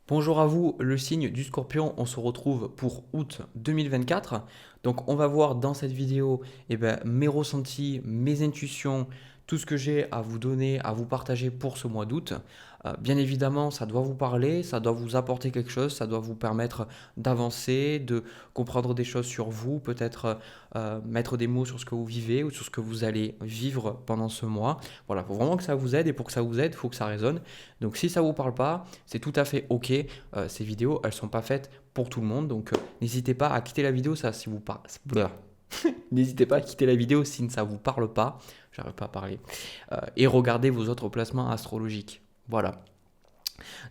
Bonjour à vous, le signe du Scorpion, on se retrouve pour août 2024. Donc on va voir dans cette vidéo mes ressentis, mes intuitions, tout ce que j'ai à vous donner, à vous partager pour ce mois d'août. Bien évidemment, ça doit vous parler, ça doit vous apporter quelque chose, ça doit vous permettre d'avancer, de comprendre des choses sur vous, peut-être mettre des mots sur ce que vous vivez ou sur ce que vous allez vivre pendant ce mois. Voilà, il faut vraiment que ça vous aide et pour que ça vous aide, il faut que ça résonne. Donc si ça ne vous parle pas, c'est tout à fait ok. Ces vidéos, elles sont pas faites pour tout le monde, donc n'hésitez pas à quitter la vidéo ça si vous parle. N'hésitez pas à quitter la vidéo si ça vous parle pas. J'arrive pas à parler. Et regardez vos autres placements astrologiques. Voilà.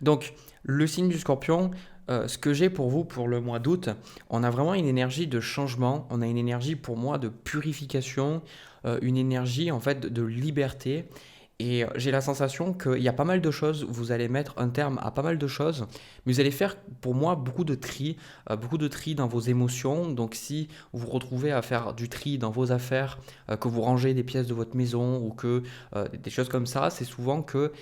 Donc le signe du Scorpion. Ce que j'ai pour vous pour le mois d'août, on a vraiment une énergie de changement, on a une énergie pour moi de purification, une énergie en fait de liberté. Et j'ai la sensation qu'il y a pas mal de choses, vous allez mettre un terme à pas mal de choses, mais vous allez faire pour moi beaucoup de tri dans vos émotions. Donc si vous vous retrouvez à faire du tri dans vos affaires, que vous rangez des pièces de votre maison ou que des choses comme ça, c'est souvent que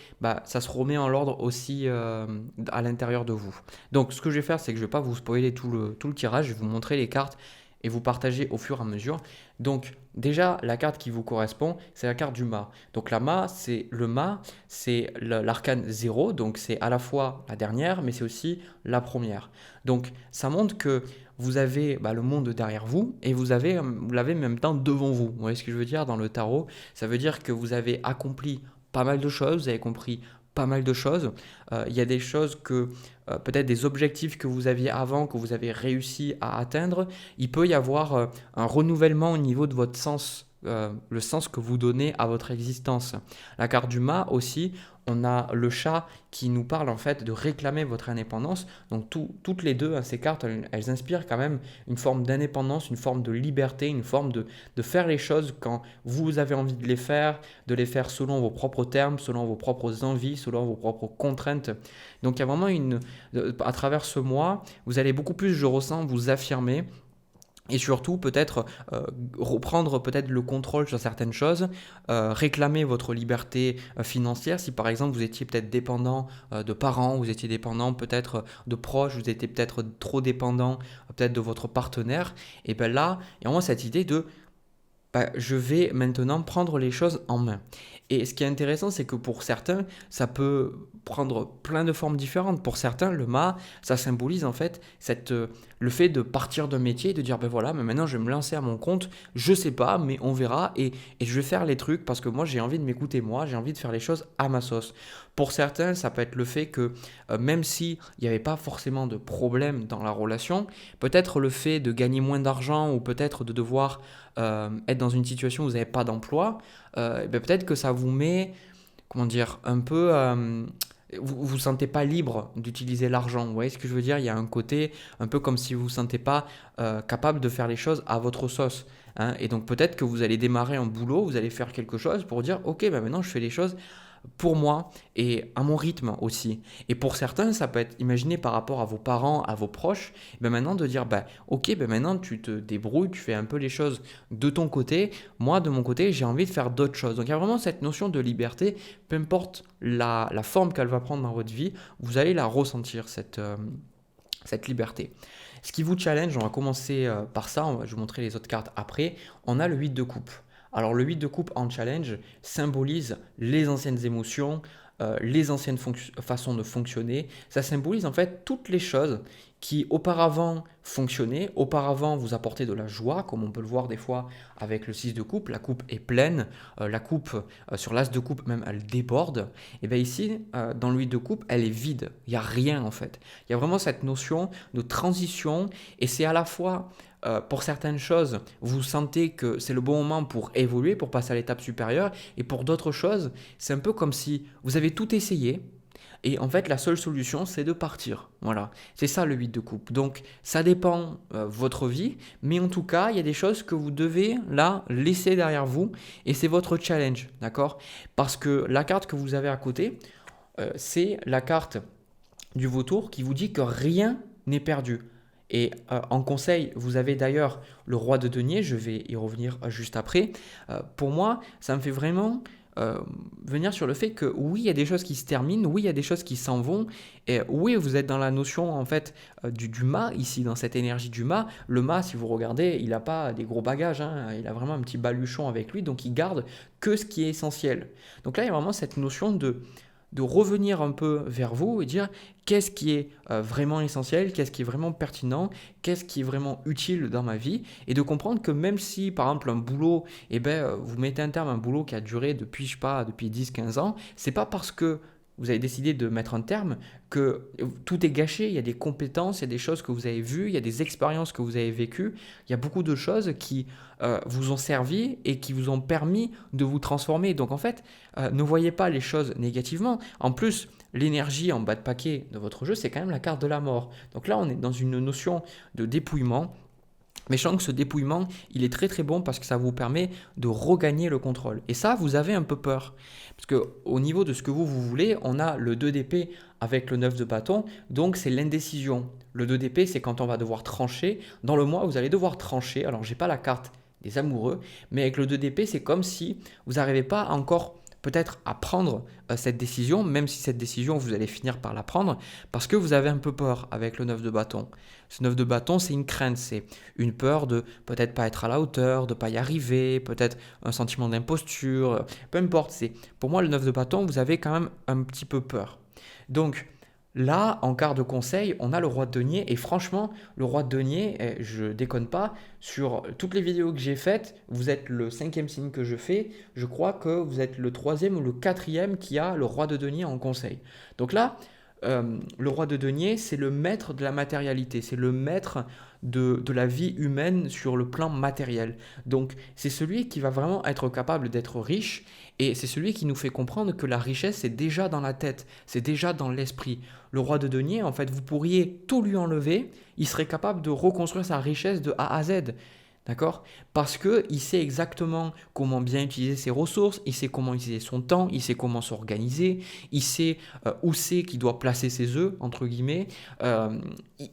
ça se remet en ordre aussi à l'intérieur de vous. Donc ce que je vais faire, c'est que je ne vais pas vous spoiler tout le tirage, je vais vous montrer les cartes et vous partager au fur et à mesure. Donc déjà, la carte qui vous correspond, c'est la carte du mât. Donc le mât, c'est l'arcane 0, donc c'est à la fois la dernière, mais c'est aussi la première. Donc ça montre que vous avez le monde derrière vous et vous l'avez en même temps devant vous. Vous voyez ce que je veux dire dans le tarot? Ça veut dire que vous avez accompli pas mal de choses, vous avez compris pas mal de choses. Il y a des choses que, peut-être des objectifs que vous aviez avant, que vous avez réussi à atteindre. Il peut y avoir un renouvellement au niveau de votre sens, le sens que vous donnez à votre existence. La carte du mât aussi, on a le chat qui nous parle en fait de réclamer votre indépendance. Donc toutes les deux, hein, ces cartes, elles inspirent quand même une forme d'indépendance, une forme de liberté, une forme de faire les choses quand vous avez envie de les faire selon vos propres termes, selon vos propres envies, selon vos propres contraintes. Donc il y a vraiment à travers ce mois, vous allez beaucoup plus, je ressens, vous affirmer et surtout peut-être reprendre peut-être le contrôle sur certaines choses, réclamer votre liberté financière. Si par exemple vous étiez peut-être dépendant de parents, vous étiez dépendant peut-être de proches, vous étiez peut-être trop dépendant peut-être de votre partenaire, et bien là, il y a vraiment cette idée de je vais maintenant prendre les choses en main. Et ce qui est intéressant, c'est que pour certains, ça peut prendre plein de formes différentes. Pour certains, le mât, ça symbolise en fait le fait de partir d'un métier et de dire ben voilà, mais maintenant je vais me lancer à mon compte, je sais pas, mais on verra et je vais faire les trucs parce que moi j'ai envie de m'écouter moi, j'ai envie de faire les choses à ma sauce. Pour certains, ça peut être le fait que même s'il n'y avait pas forcément de problème dans la relation, peut-être le fait de gagner moins d'argent ou peut-être de devoir être dans une situation où vous n'avez pas d'emploi, peut-être que ça vous met, comment dire, un peu... vous vous sentez pas libre d'utiliser l'argent. Vous voyez ce que je veux dire? Il y a un côté un peu comme si vous vous sentez pas capable de faire les choses à votre sauce, hein. Et donc peut-être que vous allez démarrer un boulot, vous allez faire quelque chose pour dire ok, maintenant je fais les choses pour moi et à mon rythme aussi. Et pour certains, ça peut être imaginé par rapport à vos parents, à vos proches, maintenant de dire ok, maintenant tu te débrouilles, tu fais un peu les choses de ton côté. Moi, de mon côté, j'ai envie de faire d'autres choses. Donc il y a vraiment cette notion de liberté, peu importe la forme qu'elle va prendre dans votre vie, vous allez la ressentir, cette liberté. Ce qui vous challenge, on va commencer par ça, je vais vous montrer les autres cartes après. On a le 8 de coupe. Alors le 8 de coupe en challenge symbolise les anciennes émotions, les anciennes façons de fonctionner. Ça symbolise en fait toutes les choses qui auparavant fonctionnaient, auparavant vous apportaient de la joie, comme on peut le voir des fois avec le 6 de coupe. La coupe est pleine, la coupe sur l'as de coupe même elle déborde. Et bien ici, dans le 8 de coupe, elle est vide. Il n'y a rien en fait. Il y a vraiment cette notion de transition et c'est à la fois pour certaines choses, vous sentez que c'est le bon moment pour évoluer, pour passer à l'étape supérieure. Et pour d'autres choses, c'est un peu comme si vous avez tout essayé. Et en fait, la seule solution, c'est de partir. Voilà, c'est ça le 8 de coupe. Donc, ça dépend votre vie. Mais en tout cas, il y a des choses que vous devez là laisser derrière vous. Et c'est votre challenge, d'accord? Parce que la carte que vous avez à côté, c'est la carte du vautour qui vous dit que rien n'est perdu. Et en conseil, vous avez d'ailleurs le roi de denier, je vais y revenir juste après. Pour moi, ça me fait vraiment euh, venir sur le fait que oui, il y a des choses qui se terminent, oui, il y a des choses qui s'en vont, et oui, vous êtes dans la notion en fait du mât, ici, dans cette énergie du mât. Le mât, si vous regardez, il n'a pas des gros bagages, hein, il a vraiment un petit baluchon avec lui, donc il garde que ce qui est essentiel. Donc là, il y a vraiment cette notion de revenir un peu vers vous et dire qu'est-ce qui est vraiment essentiel, qu'est-ce qui est vraiment pertinent, qu'est-ce qui est vraiment utile dans ma vie, et de comprendre que même si, par exemple, un boulot, vous mettez un terme à un boulot qui a duré depuis, je sais pas, depuis 10-15 ans, c'est pas parce que vous avez décidé de mettre un terme que tout est gâché, il y a des compétences, il y a des choses que vous avez vues, il y a des expériences que vous avez vécues, il y a beaucoup de choses qui vous ont servi et qui vous ont permis de vous transformer. Donc en fait, ne voyez pas les choses négativement. En plus, l'énergie en bas de paquet de votre jeu, c'est quand même la carte de la mort. Donc là, on est dans une notion de dépouillement. Mais je sens que ce dépouillement, il est très très bon parce que ça vous permet de regagner le contrôle. Et ça, vous avez un peu peur. Parce qu'au niveau de ce que vous voulez, on a le 2 d'épée avec le 9 de bâton, donc c'est l'indécision. Le 2 d'épée, c'est quand on va devoir trancher. Dans le mois, vous allez devoir trancher. Alors, j'ai pas la carte des amoureux, mais avec le 2 d'épée, c'est comme si vous n'arrivez pas encore peut-être à prendre cette décision, même si cette décision, vous allez finir par la prendre, parce que vous avez un peu peur avec le 9 de bâton. Ce 9 de bâton, c'est une crainte, c'est une peur de peut-être pas être à la hauteur, de pas y arriver, peut-être un sentiment d'imposture, peu importe. Pour moi, le 9 de bâton, vous avez quand même un petit peu peur. Donc, là, en quart de conseil, on a le roi de denier. Et franchement, le roi de denier, je déconne pas, sur toutes les vidéos que j'ai faites, vous êtes le 5e signe que je fais. Je crois que vous êtes le 3e ou le 4e qui a le roi de denier en conseil. Donc là, le roi de denier, c'est le maître de la matérialité, c'est le maître de la vie humaine sur le plan matériel. Donc c'est celui qui va vraiment être capable d'être riche et c'est celui qui nous fait comprendre que la richesse c'est déjà dans la tête, c'est déjà dans l'esprit. Le roi de denier, en fait, vous pourriez tout lui enlever, il serait capable de reconstruire sa richesse de A à Z. D'accord? Parce qu'il sait exactement comment bien utiliser ses ressources, il sait comment utiliser son temps, il sait comment s'organiser, il sait où c'est qu'il doit placer ses œufs, entre guillemets.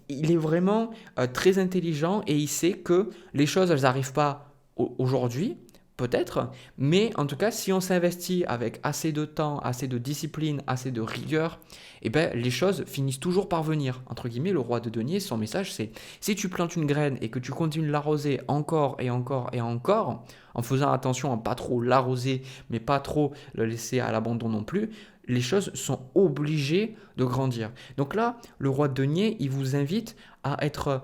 Il est vraiment très intelligent et il sait que les choses, elles n'arrivent pas aujourd'hui, peut-être, mais en tout cas, si on s'investit avec assez de temps, assez de discipline, assez de rigueur, eh ben, les choses finissent toujours par venir. Entre guillemets, le roi de denier, son message, c'est si tu plantes une graine et que tu continues de l'arroser encore et encore et encore, en faisant attention à pas trop l'arroser, mais pas trop le laisser à l'abandon non plus, les choses sont obligées de grandir. Donc là, le roi de denier, il vous invite à être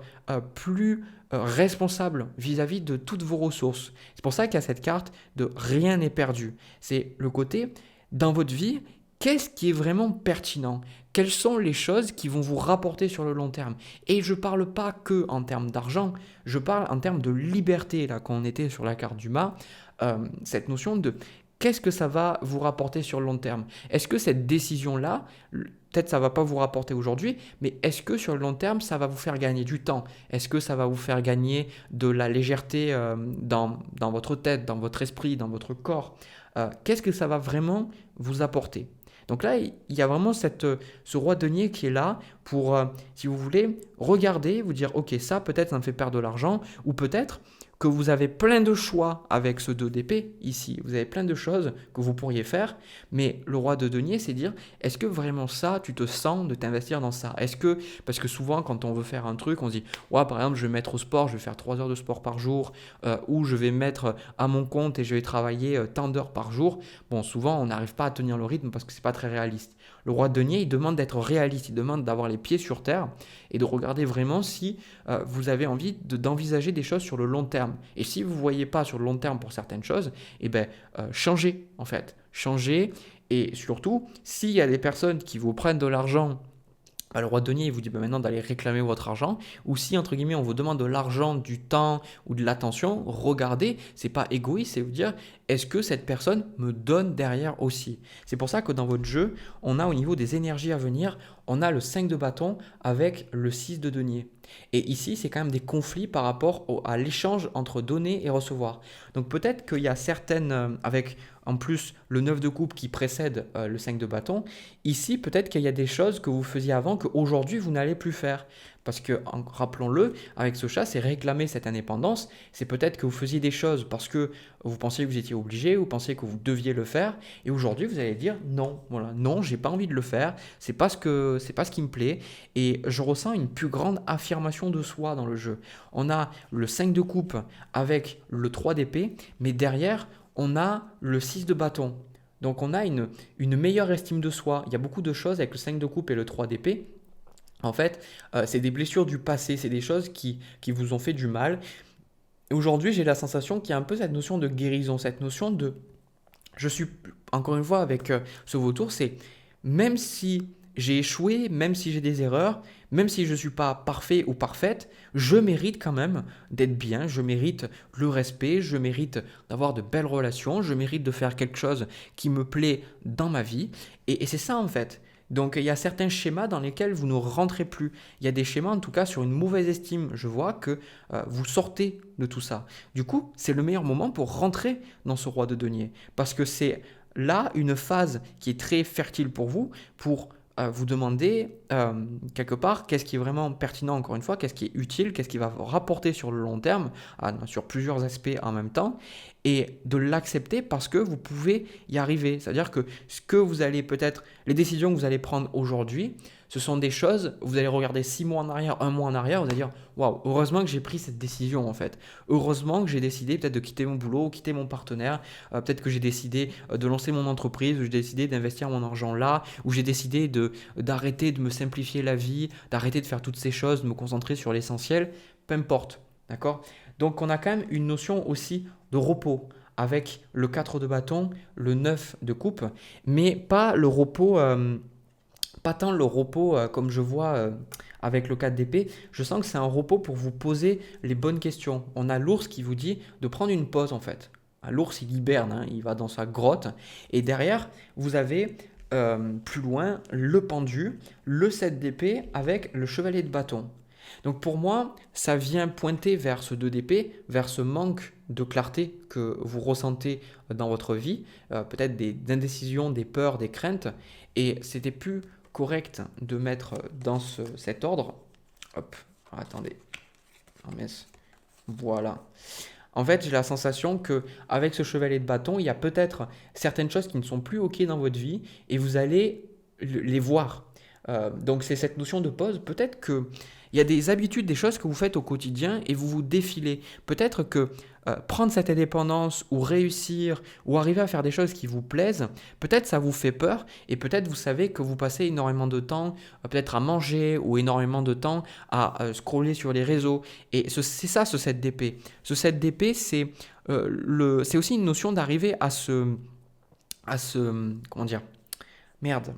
plus responsable vis-à-vis de toutes vos ressources. C'est pour ça qu'il y a cette carte de rien n'est perdu. C'est le côté, dans votre vie, qu'est-ce qui est vraiment pertinent? Quelles sont les choses qui vont vous rapporter sur le long terme? Et je ne parle pas que en termes d'argent, je parle en termes de liberté, là, quand on était sur la carte du mât, cette notion de qu'est-ce que ça va vous rapporter sur le long terme? Est-ce que cette décision-là, peut-être ça ne va pas vous rapporter aujourd'hui, mais est-ce que sur le long terme, ça va vous faire gagner du temps? Est-ce que ça va vous faire gagner de la légèreté dans votre tête, dans votre esprit, dans votre corps? Qu'est-ce que ça va vraiment vous apporter? Donc là, il y a vraiment ce roi denier qui est là pour, si vous voulez, regarder, vous dire, ok, ça peut-être ça me fait perdre de l'argent, ou peut-être que vous avez plein de choix avec ce 2 d'épée ici. Vous avez plein de choses que vous pourriez faire, mais le roi de denier, c'est dire, est-ce que vraiment ça, tu te sens de t'investir dans ça? Est-ce que, parce que souvent, quand on veut faire un truc, on se dit, ouais, par exemple, je vais mettre au sport, je vais faire 3 heures de sport par jour, ou je vais mettre à mon compte et je vais travailler tant d'heures par jour. Bon, souvent, on n'arrive pas à tenir le rythme parce que c'est pas très réaliste. Le roi de denier, il demande d'être réaliste, il demande d'avoir les pieds sur terre et de regarder vraiment si vous avez envie d'envisager des choses sur le long terme. Et si vous ne voyez pas sur le long terme pour certaines choses, eh ben, changez en fait. Changez et surtout, s'il y a des personnes qui vous prennent de l'argent, le roi de denier, il vous dit maintenant d'aller réclamer votre argent. Ou si, entre guillemets, on vous demande de l'argent, du temps ou de l'attention, regardez, c'est pas égoïste, c'est vous dire, est-ce que cette personne me donne derrière aussi? C'est pour ça que dans votre jeu, on a au niveau des énergies à venir, on a le 5 de bâton avec le 6 de denier. Et ici, c'est quand même des conflits par rapport à l'échange entre donner et recevoir. Donc peut-être qu'il y a certaines, avec en plus le 9 de coupe qui précède le 5 de bâton, ici peut-être qu'il y a des choses que vous faisiez avant qu'aujourd'hui vous n'allez plus faire. Parce que, rappelons-le, avec ce chat, c'est réclamer cette indépendance. C'est peut-être que vous faisiez des choses parce que vous pensiez que vous étiez obligé, vous pensiez que vous deviez le faire. Et aujourd'hui, vous allez dire non, voilà, non, j'ai pas envie de le faire. C'est pas ce qui me plaît. Et je ressens une plus grande affirmation de soi dans le jeu. On a le 5 de coupe avec le 3 d'épée, mais derrière, on a le 6 de bâton. Donc on a une meilleure estime de soi. Il y a beaucoup de choses avec le 5 de coupe et le 3 d'épée. En fait, c'est des blessures du passé, c'est des choses qui vous ont fait du mal. Et aujourd'hui, j'ai la sensation qu'il y a un peu cette notion de guérison, cette notion de... Je suis, encore une fois, avec ce vautour, c'est même si j'ai échoué, même si j'ai des erreurs, même si je ne suis pas parfait ou parfaite, je mérite quand même d'être bien, je mérite le respect, je mérite d'avoir de belles relations, je mérite de faire quelque chose qui me plaît dans ma vie. Et c'est ça en fait. Donc il y a certains schémas dans lesquels vous ne rentrez plus. Il y a des schémas en tout cas sur une mauvaise estime. Je vois que vous sortez de tout ça. Du coup, c'est le meilleur moment pour rentrer dans ce roi de denier. Parce que c'est là une phase qui est très fertile pour vous, pour vous demander quelque part qu'est-ce qui est vraiment pertinent encore une fois, qu'est-ce qui est utile, qu'est-ce qui va vous rapporter sur le long terme, sur plusieurs aspects en même temps, et de l'accepter parce que vous pouvez y arriver. C'est-à-dire que ce que vous allez peut-être, les décisions que vous allez prendre aujourd'hui, ce sont des choses, vous allez regarder 6 mois en arrière, 1 mois en arrière, vous allez dire waouh, heureusement que j'ai pris cette décision en fait. Heureusement que j'ai décidé peut-être de quitter mon boulot, quitter mon partenaire, peut-être que j'ai décidé de lancer mon entreprise, ou j'ai décidé d'investir mon argent là, ou j'ai décidé d'arrêter de me simplifier la vie, d'arrêter de faire toutes ces choses, de me concentrer sur l'essentiel, peu importe, d'accord? Donc on a quand même une notion aussi de repos avec le 4 de bâton, le 9 de coupe, mais pas le repos... pas tant le repos comme je vois avec le 4 d'épée, je sens que c'est un repos pour vous poser les bonnes questions. On a l'ours qui vous dit de prendre une pause en fait. L'ours il hiberne, hein, il va dans sa grotte et derrière vous avez plus loin le pendu, le 7 d'épée avec le chevalier de bâton. Donc pour moi, ça vient pointer vers ce 2 d'épée, vers ce manque de clarté que vous ressentez dans votre vie, peut-être des indécisions, des peurs, des craintes, et c'était plus correct de mettre dans cet ordre. Hop, attendez. Voilà. En fait, j'ai la sensation que avec ce chevalier de bâton, il y a peut-être certaines choses qui ne sont plus OK dans votre vie et vous allez les voir. Donc c'est cette notion de pause. Peut-être que il y a des habitudes, des choses que vous faites au quotidien et vous vous défilez. Peut-être que prendre cette indépendance ou réussir ou arriver à faire des choses qui vous plaisent, peut-être ça vous fait peur et peut-être vous savez que vous passez énormément de temps peut-être à manger ou énormément de temps à scroller sur les réseaux. Et c'est ça ce 7 d'épée. Ce 7 d'épée, c'est aussi une notion d'arriver à ce... Comment dire? Merde.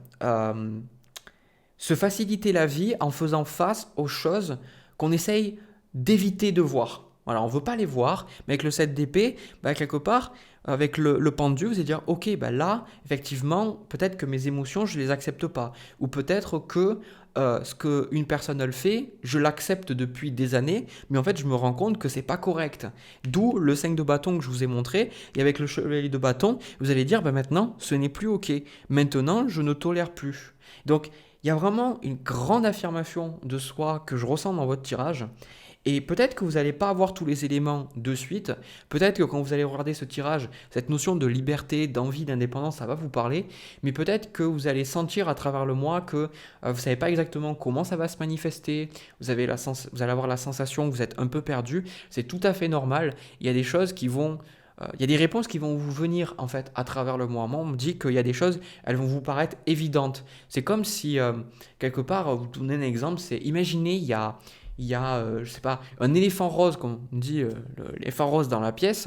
Se faciliter la vie en faisant face aux choses qu'on essaye d'éviter de voir. Voilà, on ne veut pas les voir, mais avec le 7 d'épée, quelque part, avec le pendu, vous allez dire, ok, là, effectivement, peut-être que mes émotions, je ne les accepte pas. Ou peut-être que ce qu'une personne elle fait, je l'accepte depuis des années, mais en fait, je me rends compte que c'est pas correct. D'où le 5 de bâton que je vous ai montré, et avec le chevalier de bâton, vous allez dire, maintenant, ce n'est plus ok. Maintenant, je ne tolère plus. Donc, il y a vraiment une grande affirmation de soi que je ressens dans votre tirage. Et peut-être que vous n'allez pas avoir tous les éléments de suite. Peut-être que quand vous allez regarder ce tirage, cette notion de liberté, d'envie, d'indépendance, ça va vous parler. Mais peut-être que vous allez sentir à travers le mois que vous ne savez pas exactement comment ça va se manifester. Vous allez avoir la sensation que vous êtes un peu perdu. C'est tout à fait normal. Il y a des choses qui vont... Il y a des réponses qui vont vous venir en fait à travers le mois. Moi, on me dit qu'il y a des choses, elles vont vous paraître évidentes. C'est comme si, quelque part, vous donnez un exemple, c'est imaginez, il y a je sais pas, un éléphant rose, comme on dit, l'éléphant rose dans la pièce.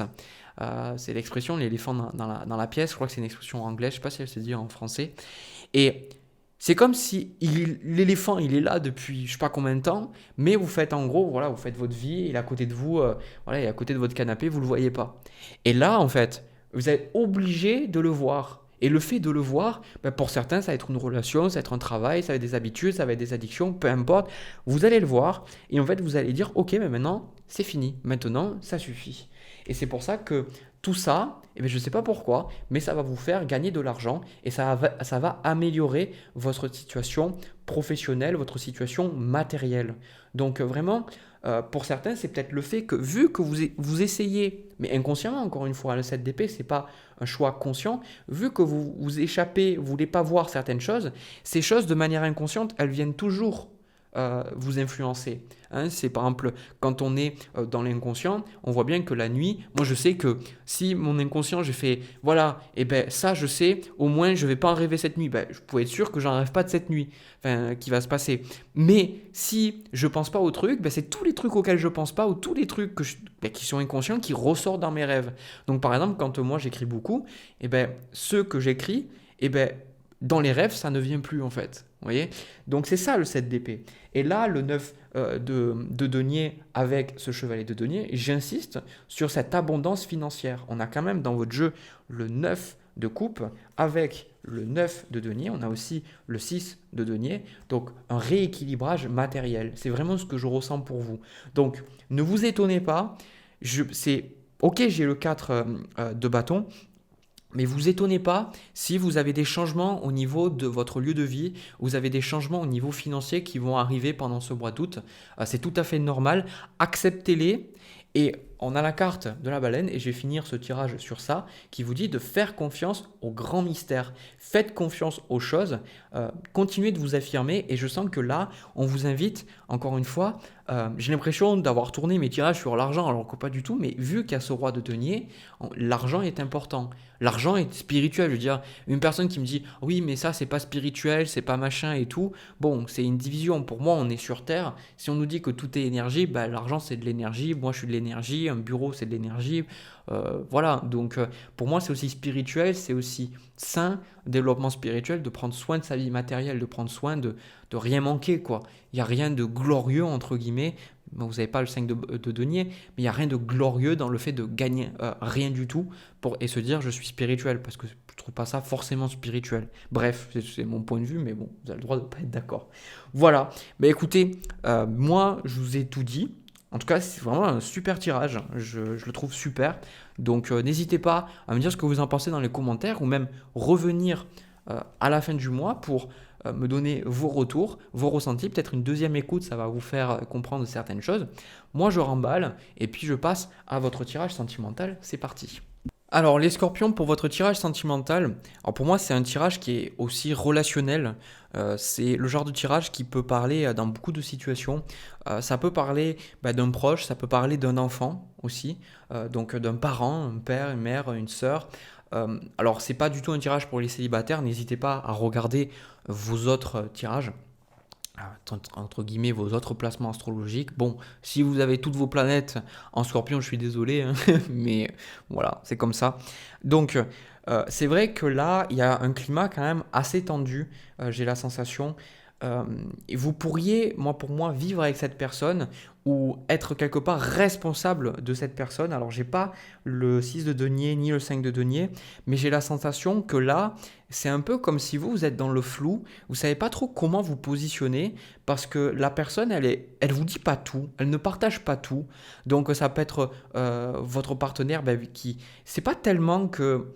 C'est l'expression, l'éléphant dans la pièce. Je crois que c'est une expression anglaise, je sais pas si elle se dit en français. Et c'est comme si l'éléphant, il est là depuis je sais pas combien de temps, mais vous faites en gros, voilà, vous faites votre vie, il est à côté de vous, voilà, il est à côté de votre canapé, vous le voyez pas. Et là, en fait, vous êtes obligé de le voir. Et le fait de le voir, pour certains, ça va être une relation, ça va être un travail, ça va être des habitudes, ça va être des addictions, peu importe. Vous allez le voir et en fait, vous allez dire, ok, mais maintenant, c'est fini. Maintenant, ça suffit. Et c'est pour ça que tout ça, eh bien, je ne sais pas pourquoi, mais ça va vous faire gagner de l'argent et ça va améliorer votre situation professionnelle, votre situation matérielle. Donc vraiment, pour certains, c'est peut-être le fait que vu que vous essayez, mais inconsciemment encore une fois, le 7DP, ce n'est pas un choix conscient, vu que vous vous échappez, vous ne voulez pas voir certaines choses, ces choses de manière inconsciente, elles viennent toujours vous influencer. Hein. C'est par exemple quand on est dans l'inconscient, on voit bien que la nuit, moi je sais que si mon inconscient j'ai fait voilà, et ben ça je sais, au moins je vais pas en rêver cette nuit. Ben, je peux être sûr que j'en rêve pas de cette nuit, enfin qui va se passer. Mais si je pense pas au truc, ben, c'est tous les trucs auxquels je pense pas ou tous les trucs ben, qui sont inconscients qui ressortent dans mes rêves. Donc par exemple quand moi j'écris beaucoup, et ben ceux que j'écris, et ben dans les rêves, ça ne vient plus en fait. Vous voyez. Donc c'est ça le 7 d'épée. Et là, le 9 de denier avec ce chevalier de denier, j'insiste sur cette abondance financière. On a quand même dans votre jeu le 9 de coupe avec le 9 de denier. On a aussi le 6 de denier. Donc un rééquilibrage matériel. C'est vraiment ce que je ressens pour vous. Donc ne vous étonnez pas. C'est ok, j'ai le 4 de bâton. Mais vous étonnez pas si vous avez des changements au niveau de votre lieu de vie, vous avez des changements au niveau financier qui vont arriver pendant ce mois d'août. C'est tout à fait normal. Acceptez-les. Et on a la carte de la baleine, et je vais finir ce tirage sur ça, qui vous dit de faire confiance aux grands mystères. Faites confiance aux choses, continuez de vous affirmer, et je sens que là, on vous invite, encore une fois, j'ai l'impression d'avoir tourné mes tirages sur l'argent, alors que pas du tout, mais vu qu'il y a ce roi de denier, l'argent est important. L'argent est spirituel, je veux dire, une personne qui me dit « oui, mais ça, c'est pas spirituel, c'est pas machin et tout », bon, c'est une division. Pour moi, on est sur Terre. Si on nous dit que tout est énergie, bah, l'argent, c'est de l'énergie, moi, je suis de l'énergie, un bureau, c'est de l'énergie. Voilà, donc pour moi, c'est aussi spirituel, c'est aussi sain, développement spirituel, de prendre soin de sa vie matérielle, de prendre soin de rien manquer, quoi. Il n'y a rien de glorieux, entre guillemets. Bon, vous n'avez pas le 5 de denier, mais il n'y a rien de glorieux dans le fait de gagner rien du tout et se dire je suis spirituel, parce que je ne trouve pas ça forcément spirituel. Bref, c'est mon point de vue, mais bon, vous avez le droit de ne pas être d'accord. Voilà, mais écoutez, moi je vous ai tout dit. En tout cas, c'est vraiment un super tirage, je le trouve super. Donc n'hésitez pas à me dire ce que vous en pensez dans les commentaires, ou même revenir à la fin du mois pour me donner vos retours, vos ressentis. Peut-être une deuxième écoute, ça va vous faire comprendre certaines choses. Moi, je remballe et puis je passe à votre tirage sentimental. C'est parti. Alors, les scorpions, pour votre tirage sentimental, alors pour moi, c'est un tirage qui est aussi relationnel. C'est le genre de tirage qui peut parler dans beaucoup de situations. Ça peut parler d'un proche, ça peut parler d'un enfant aussi, donc d'un parent, un père, une mère, une sœur. Alors, c'est pas du tout un tirage pour les célibataires. N'hésitez pas à regarder vos autres tirages, entre guillemets, vos autres placements astrologiques. Bon, si vous avez toutes vos planètes en scorpion, je suis désolé, hein, mais voilà, c'est comme ça. Donc, c'est vrai que là, il y a un climat quand même assez tendu, j'ai la sensation. Et vous pourriez, pour moi, vivre avec cette personne ou être quelque part responsable de cette personne. Alors, j'ai pas le 6 de denier ni le 5 de denier, mais j'ai la sensation que là, c'est un peu comme si vous êtes dans le flou, vous savez pas trop comment vous positionner, parce que la personne, elle vous dit pas tout, elle ne partage pas tout. Donc, ça peut être votre partenaire qui, c'est pas tellement que...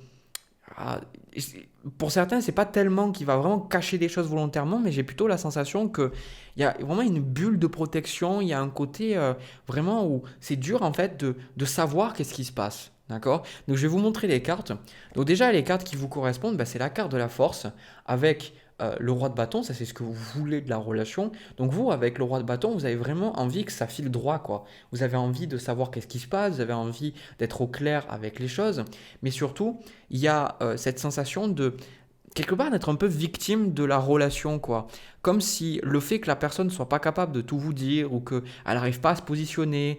Pour certains, c'est pas tellement qu'il va vraiment cacher des choses volontairement, mais j'ai plutôt la sensation qu'il y a vraiment une bulle de protection, il y a un côté vraiment où c'est dur en fait de savoir qu'est-ce qui se passe. D'accord? Donc je vais vous montrer les cartes. Donc déjà, les cartes qui vous correspondent, c'est la carte de la force avec le roi de bâton, ça c'est ce que vous voulez de la relation. Donc vous, avec le roi de bâton, vous avez vraiment envie que ça file droit, quoi. Vous avez envie de savoir qu'est-ce qui se passe, vous avez envie d'être au clair avec les choses. Mais surtout, il y a cette sensation de quelque part d'être un peu victime de la relation, quoi. Comme si le fait que la personne ne soit pas capable de tout vous dire ou qu'elle n'arrive pas à se positionner,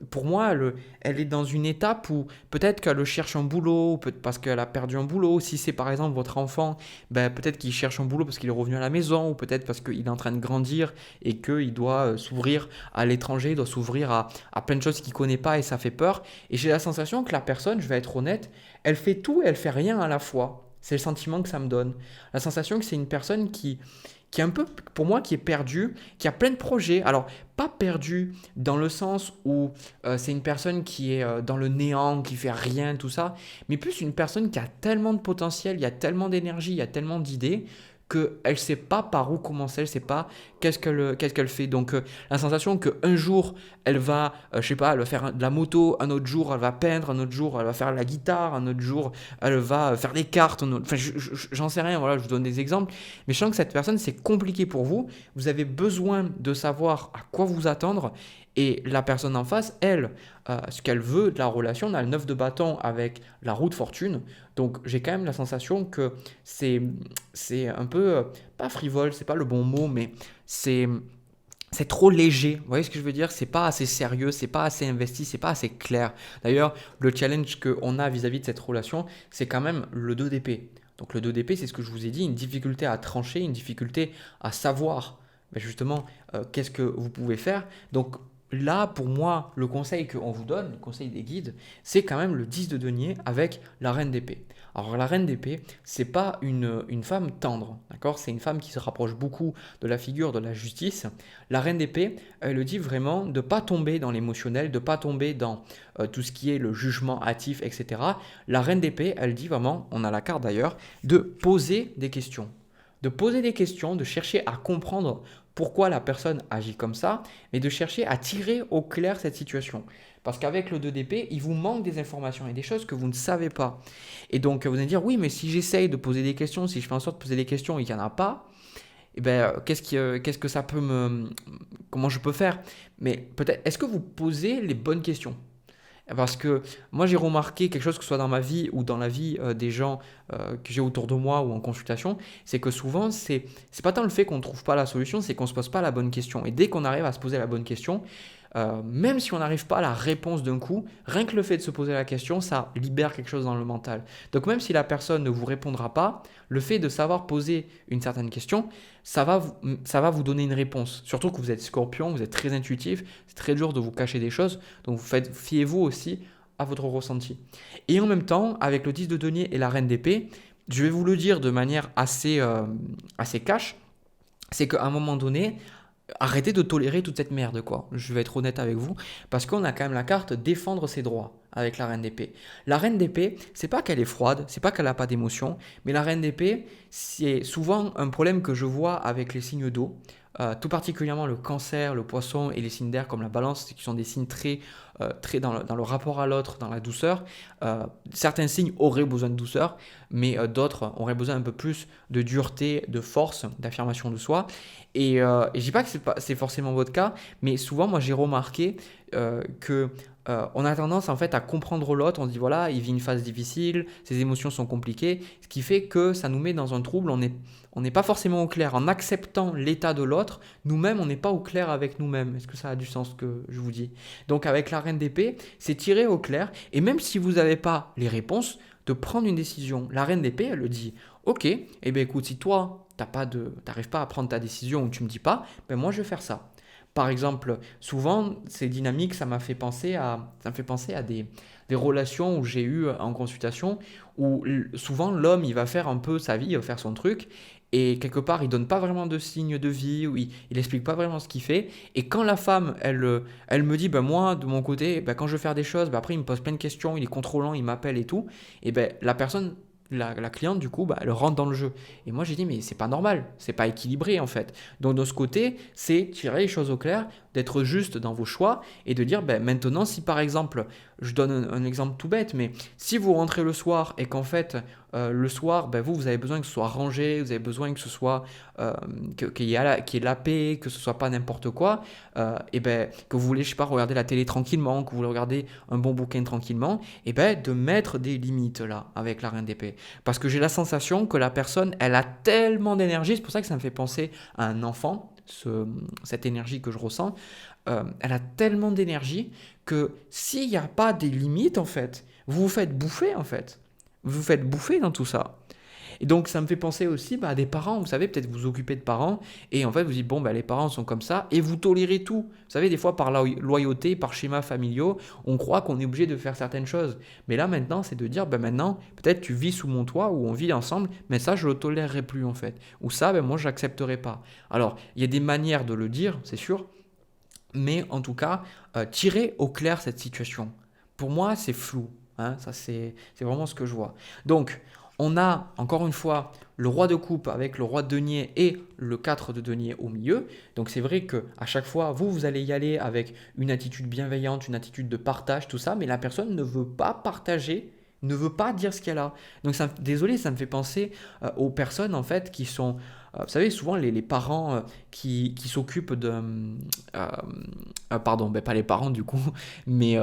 pour moi, elle est dans une étape où peut-être qu'elle cherche un boulot, parce qu'elle a perdu un boulot. Si c'est par exemple votre enfant, peut-être qu'il cherche un boulot parce qu'il est revenu à la maison, ou peut-être parce qu'il est en train de grandir et qu'il doit s'ouvrir à l'étranger, il doit s'ouvrir à plein de choses qu'il ne connaît pas et ça fait peur. Et j'ai la sensation que la personne, je vais être honnête, elle fait tout et elle fait rien à la fois. C'est le sentiment que ça me donne. La sensation que c'est une personne qui qui est un peu, pour moi, qui est perdu, qui a plein de projets. Alors, pas perdu dans le sens où c'est une personne qui est dans le néant, qui fait rien, tout ça, mais plus une personne qui a tellement de potentiel, il y a tellement d'énergie, il y a tellement d'idées qu'elle ne sait pas par où commencer, elle ne sait pas qu'est-ce qu'elle fait. Donc, la sensation qu'un jour, elle va, je sais pas, elle va faire de la moto, un autre jour, elle va peindre, un autre jour, elle va faire la guitare, un autre jour, elle va faire des cartes. Enfin, j'en sais rien, voilà, je vous donne des exemples. Mais je sens que cette personne, c'est compliqué pour vous. Vous avez besoin de savoir à quoi vous attendre. Et la personne en face, elle, ce qu'elle veut de la relation, on a le 9 de bâton avec la roue de fortune. Donc j'ai quand même la sensation que c'est, c'est un peu, pas frivole, c'est pas le bon mot, mais c'est, c'est trop léger. Vous voyez ce que je veux dire? C'est pas assez sérieux, c'est pas assez investi, c'est pas assez clair. D'ailleurs, le challenge qu'on a vis-à-vis de cette relation, c'est quand même le 2 d'épée. Donc le 2 d'épée, c'est ce que je vous ai dit, une difficulté à trancher, une difficulté à savoir ben, justement qu'est-ce que vous pouvez faire. Donc là, pour moi, le conseil qu'on vous donne, le conseil des guides, c'est quand même le 10 de denier avec la reine d'épée. Alors la reine d'épée, c'est pas une femme tendre, d'accord? C'est une femme qui se rapproche beaucoup de la figure de la justice. La reine d'épée, elle le dit vraiment de pas tomber dans l'émotionnel, de pas tomber dans tout ce qui est le jugement hâtif, etc. La reine d'épée, elle dit vraiment, on a la carte d'ailleurs, de poser des questions. De poser des questions, de chercher à comprendre pourquoi la personne agit comme ça, mais de chercher à tirer au clair cette situation. Parce qu'avec le 2 d'épée, il vous manque des informations et des choses que vous ne savez pas. Et donc, vous allez dire, oui, mais si j'essaye de poser des questions, si je fais en sorte de poser des questions et qu'il n'y en a pas, eh ben, qu'est-ce que ça peut me... Comment je peux faire? Mais peut-être, est-ce que vous posez les bonnes questions? Parce que moi, j'ai remarqué quelque chose, que ce soit dans ma vie ou dans la vie des gens que j'ai autour de moi ou en consultation, c'est que souvent, c'est pas tant le fait qu'on ne trouve pas la solution, c'est qu'on ne se pose pas la bonne question. Et dès qu'on arrive à se poser la bonne question, même si on n'arrive pas à la réponse d'un coup, rien que le fait de se poser la question, ça libère quelque chose dans le mental. Donc même si la personne ne vous répondra pas, le fait de savoir poser une certaine question, ça va vous donner une réponse. Surtout que vous êtes scorpion, vous êtes très intuitif, c'est très dur de vous cacher des choses, donc fiez-vous aussi à votre ressenti. Et en même temps, avec le 10 de denier et la reine d'épée, je vais vous le dire de manière assez cash, c'est qu'à un moment donné, arrêtez de tolérer toute cette merde, quoi. Je vais être honnête avec vous, parce qu'on a quand même la carte défendre ses droits avec la reine d'épée. La reine d'épée, c'est pas qu'elle est froide, c'est pas qu'elle n'a pas d'émotion, mais la reine d'épée, c'est souvent un problème que je vois avec les signes d'eau, tout particulièrement le cancer, le poisson et les signes d'air comme la balance, qui sont des signes très dans le rapport à l'autre, dans la douceur. Certains signes auraient besoin de douceur, mais d'autres auraient besoin un peu plus de dureté, de force, d'affirmation de soi. Et je dis pas que c'est forcément votre cas, mais souvent, moi, j'ai remarqué que on a tendance en fait à comprendre l'autre. On se dit voilà, il vit une phase difficile, ses émotions sont compliquées, ce qui fait que ça nous met dans un trouble. On n'est pas forcément au clair. En acceptant l'état de l'autre, nous-mêmes, on n'est pas au clair avec nous-mêmes. Est-ce que ça a du sens ce que je vous dis? Donc avec la reine d'épée, c'est tirer au clair. Et même si vous n'avez pas les réponses, de prendre une décision. La reine d'épée, elle le dit. Ok, eh bien écoute, si toi, t'arrives pas à prendre ta décision ou tu me dis pas, ben moi je vais faire ça. Par exemple, souvent, ces dynamiques, ça me fait penser à des relations où j'ai eu en consultation, où souvent l'homme, il va faire un peu sa vie, il va faire son truc, et quelque part, il donne pas vraiment de signe de vie, ou il explique pas vraiment ce qu'il fait. Et quand la femme, elle me dit, ben moi, de mon côté, ben quand je veux faire des choses, ben après, il me pose plein de questions, il est contrôlant, il m'appelle et tout, et ben la personne, la cliente, du coup, bah, elle rentre dans le jeu. Et moi, j'ai dit, mais c'est pas normal, c'est pas équilibré en fait. Donc, de ce côté, c'est tirer les choses au clair, d'être juste dans vos choix et de dire, ben, maintenant, si par exemple, je donne un exemple tout bête, mais si vous rentrez le soir et qu'en fait, le soir, ben, vous avez besoin que ce soit rangé, vous avez besoin que ce soit, qu'il y ait la paix, que ce soit pas n'importe quoi, et ben, que vous voulez, je sais pas, regarder la télé tranquillement, que vous voulez regarder un bon bouquin tranquillement, et ben, de mettre des limites là, avec la reine d'épée. Parce que j'ai la sensation que la personne, elle a tellement d'énergie, c'est pour ça que ça me fait penser à un enfant, cette énergie que je ressens, elle a tellement d'énergie que s'il n'y a pas des limites, en fait, vous vous faites bouffer, en fait. Vous vous faites bouffer dans tout ça. Et donc, ça me fait penser aussi à des parents. Vous savez, peut-être vous vous occupez de parents et en fait, vous dites, bon, les parents sont comme ça et vous tolérez tout. Vous savez, des fois, par la loyauté, par schémas familiaux, on croit qu'on est obligé de faire certaines choses. Mais là, maintenant, c'est de dire, maintenant, peut-être tu vis sous mon toit ou on vit ensemble, mais ça, je le tolérerai plus en fait. Ou ça, moi, je n'accepterai pas. Alors, il y a des manières de le dire, c'est sûr, mais en tout cas, tirer au clair cette situation. Pour moi, c'est flou. Hein, ça, c'est vraiment ce que je vois. Donc, on a encore une fois le roi de coupe avec le roi de denier et le 4 de denier au milieu. Donc, c'est vrai que à chaque fois, vous allez y aller avec une attitude bienveillante, une attitude de partage, tout ça, mais la personne ne veut pas partager, ne veut pas dire ce qu'elle a. Donc, désolé, ça me fait penser aux personnes en fait qui sont, vous savez, souvent les parents qui s'occupent de, pardon, pas les parents du coup, mais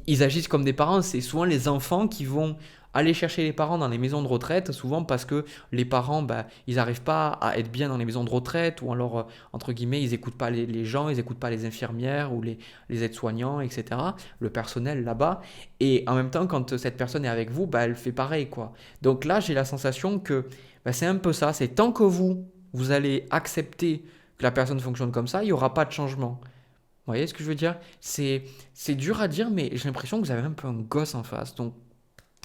ils agissent comme des parents. C'est souvent les enfants qui vont aller chercher les parents dans les maisons de retraite, souvent parce que les parents, ils n'arrivent pas à être bien dans les maisons de retraite, ou alors, entre guillemets, ils n'écoutent pas les gens, ils n'écoutent pas les infirmières ou les aides-soignants, etc., le personnel là-bas. Et en même temps, quand cette personne est avec vous, elle fait pareil, quoi. Donc là, j'ai la sensation que c'est un peu ça, c'est tant que vous allez accepter que la personne fonctionne comme ça, il n'y aura pas de changement. Vous voyez ce que je veux dire? C'est dur à dire, mais j'ai l'impression que vous avez un peu un gosse en face. Donc,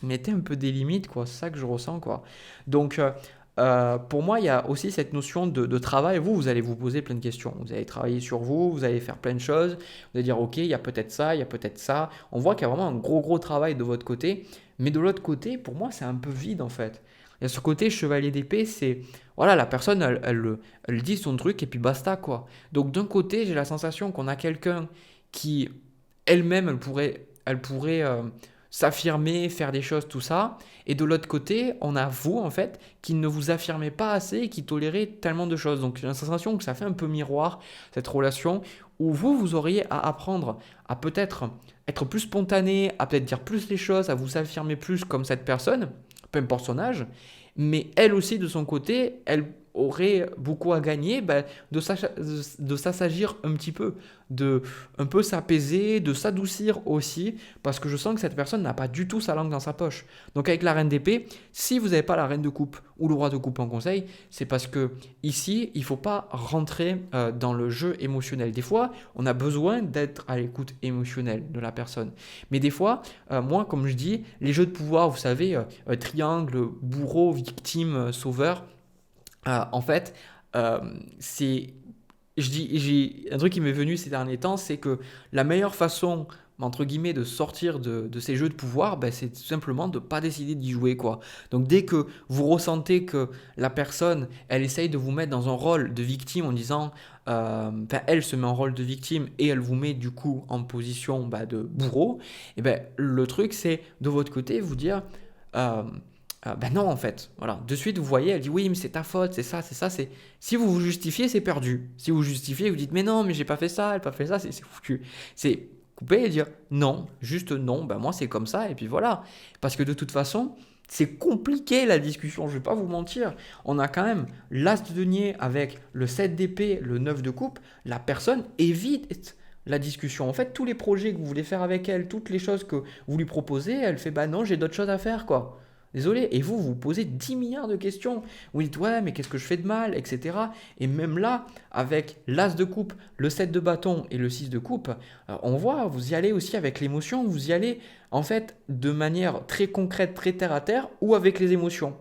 mettez un peu des limites, quoi. C'est ça que je ressens, quoi. Donc, pour moi, il y a aussi cette notion de travail. Vous allez vous poser plein de questions. Vous allez travailler sur vous, vous allez faire plein de choses. Vous allez dire, OK, il y a peut-être ça, il y a peut-être ça. On voit qu'il y a vraiment un gros, gros travail de votre côté. Mais de l'autre côté, pour moi, c'est un peu vide, en fait. Il y a ce côté chevalier d'épée, c'est, voilà, la personne, elle dit son truc et puis basta, quoi. Donc, d'un côté, j'ai la sensation qu'on a quelqu'un qui, elle-même, elle pourrait s'affirmer, faire des choses, tout ça. Et de l'autre côté, on a vous, en fait, qui ne vous affirmez pas assez et qui tolérez tellement de choses. Donc j'ai la sensation que ça fait un peu miroir, cette relation, où vous auriez à apprendre à peut-être être plus spontané, à peut-être dire plus les choses, à vous affirmer plus comme cette personne, peu importe son âge. Mais elle aussi, de son côté, elle aurait beaucoup à gagner de s'assagir un petit peu, de un peu s'apaiser, de s'adoucir aussi, parce que je sens que cette personne n'a pas du tout sa langue dans sa poche. Donc avec la reine d'épée, si vous n'avez pas la reine de coupe ou le roi de coupe en conseil, c'est parce que ici, il ne faut pas rentrer dans le jeu émotionnel. Des fois, on a besoin d'être à l'écoute émotionnelle de la personne. Mais des fois, moi, comme je dis, les jeux de pouvoir, vous savez, triangle, bourreau, victime, sauveur, en fait, c'est, j'ai un truc qui m'est venu ces derniers temps, c'est que la meilleure façon, entre guillemets, de sortir de ces jeux de pouvoir, c'est tout simplement de ne pas décider d'y jouer, quoi. Donc dès que vous ressentez que la personne, elle essaye de vous mettre dans un rôle de victime en disant, elle se met en rôle de victime et elle vous met du coup en position de bourreau, et le truc c'est de votre côté vous dire, euh, non, en fait, voilà. De suite, vous voyez, elle dit oui, mais c'est ta faute, c'est ça, c'est ça. C'est Si vous vous justifiez, c'est perdu. Si vous justifiez, vous dites mais non, mais j'ai pas fait ça, elle n'a pas fait ça, c'est foutu. C'est couper et dire non, juste non, moi c'est comme ça, et puis voilà. Parce que de toute façon, c'est compliqué la discussion, je vais pas vous mentir. On a quand même l'as de denier avec le 7 d'épée, le 9 de coupe. La personne évite la discussion. En fait, tous les projets que vous voulez faire avec elle, toutes les choses que vous lui proposez, elle fait bah non, j'ai d'autres choses à faire, quoi. Désolé. Et vous posez 10 milliards de questions. Vous dites, ouais, mais qu'est-ce que je fais de mal, etc. Et même là, avec l'as de coupe, le 7 de bâton et le 6 de coupe, on voit, vous y allez aussi avec l'émotion, vous y allez en fait de manière très concrète, très terre à terre, ou avec les émotions.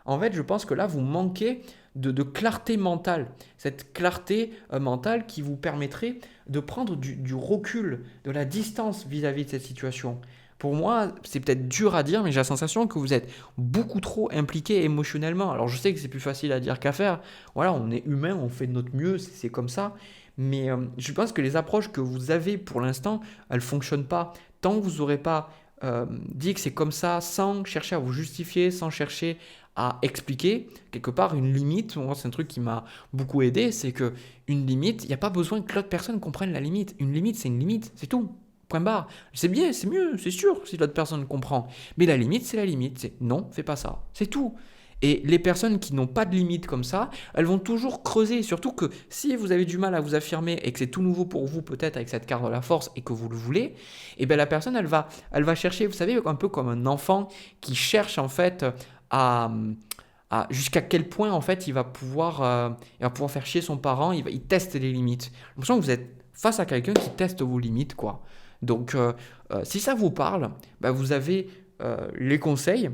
En fait, je pense que là, vous manquez de clarté mentale. Cette clarté mentale qui vous permettrait de prendre du recul, de la distance vis-à-vis de cette situation. Pour moi, c'est peut-être dur à dire, mais j'ai la sensation que vous êtes beaucoup trop impliqué émotionnellement. Alors je sais que c'est plus facile à dire qu'à faire. Voilà, on est humain, on fait de notre mieux, c'est comme ça. Mais je pense que les approches que vous avez pour l'instant, elles ne fonctionnent pas. Tant que vous n'aurez pas dit que c'est comme ça, sans chercher à vous justifier, sans chercher à expliquer, quelque part, une limite, moi c'est un truc qui m'a beaucoup aidé, c'est que une limite, il n'y a pas besoin que l'autre personne comprenne la limite. Une limite, c'est une limite, c'est tout. Point barre. C'est bien, c'est mieux, c'est sûr, si l'autre personne comprend. Mais la limite, c'est la limite. C'est non, fais pas ça. C'est tout. Et les personnes qui n'ont pas de limite comme ça, elles vont toujours creuser. Surtout que si vous avez du mal à vous affirmer et que c'est tout nouveau pour vous, peut-être avec cette carte de la force et que vous le voulez, et bien la personne, elle va chercher, vous savez, un peu comme un enfant qui cherche en fait à, jusqu'à quel point en fait il va pouvoir faire chier son parent, il teste les limites. J'ai l'impression que vous êtes face à quelqu'un qui teste vos limites, quoi. Donc, si ça vous parle, bah, vous avez les conseils.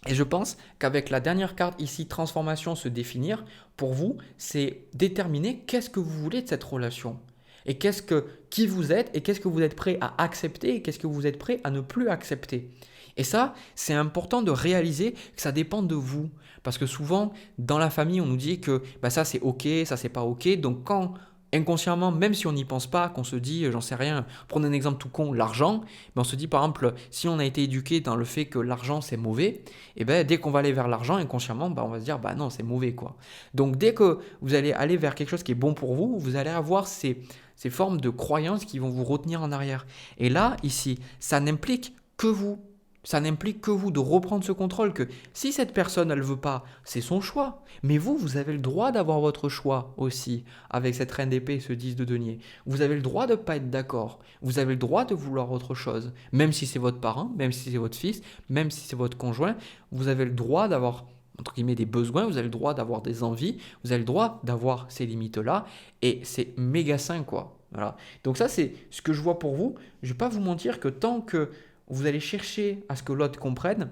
Et je pense qu'avec la dernière carte ici, transformation, se définir, pour vous, c'est déterminer qu'est-ce que vous voulez de cette relation. Et qui vous êtes et qu'est-ce que vous êtes prêt à accepter et qu'est-ce que vous êtes prêt à ne plus accepter. Et ça, c'est important de réaliser que ça dépend de vous. Parce que souvent, dans la famille, on nous dit que bah, ça c'est ok, ça c'est pas ok. Donc quand inconsciemment, même si on n'y pense pas, qu'on se dit, j'en sais rien, prenez un exemple tout con, l'argent, mais on se dit par exemple, si on a été éduqué dans le fait que l'argent c'est mauvais, et ben dès qu'on va aller vers l'argent, inconsciemment, bah, on va se dire, bah non, c'est mauvais quoi. Donc dès que vous allez aller vers quelque chose qui est bon pour vous, vous allez avoir ces formes de croyances qui vont vous retenir en arrière. Et là, ici, ça n'implique que vous. Ça n'implique que vous de reprendre ce contrôle, que si cette personne elle veut pas, c'est son choix. Mais vous, vous avez le droit d'avoir votre choix aussi avec cette reine d'épée et ce 10 de denier. Vous avez le droit de ne pas être d'accord. Vous avez le droit de vouloir autre chose. Même si c'est votre parent, même si c'est votre fils, même si c'est votre conjoint, vous avez le droit d'avoir entre guillemets des besoins, vous avez le droit d'avoir des envies, vous avez le droit d'avoir ces limites-là et c'est méga sain quoi. Voilà. Donc ça c'est ce que je vois pour vous. Je ne vais pas vous mentir que tant que vous allez chercher à ce que l'autre comprenne,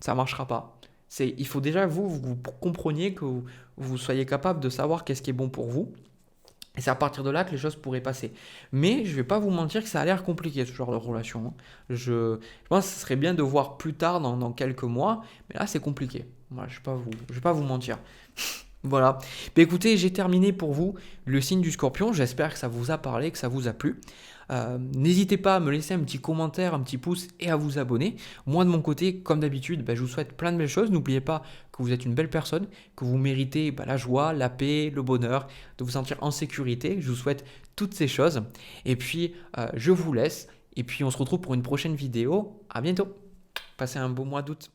ça ne marchera pas. Il faut déjà vous compreniez que vous soyez capable de savoir qu'est-ce qui est bon pour vous. Et c'est à partir de là que les choses pourraient passer. Mais je ne vais pas vous mentir que ça a l'air compliqué ce genre de relation, hein. Je pense que ce serait bien de voir plus tard dans quelques mois, mais là c'est compliqué. Voilà, je ne vais pas vous mentir. Voilà. Mais écoutez, j'ai terminé pour vous le signe du Scorpion. J'espère que ça vous a parlé, que ça vous a plu. N'hésitez pas à me laisser un petit commentaire, un petit pouce et à vous abonner. Moi de mon côté, comme d'habitude, je vous souhaite plein de belles choses. N'oubliez pas que vous êtes une belle personne, que vous méritez la joie, la paix, le bonheur, de vous sentir en sécurité. Je vous souhaite toutes ces choses. Et puis, je vous laisse. Et puis, on se retrouve pour une prochaine vidéo. À bientôt. Passez un beau mois d'août.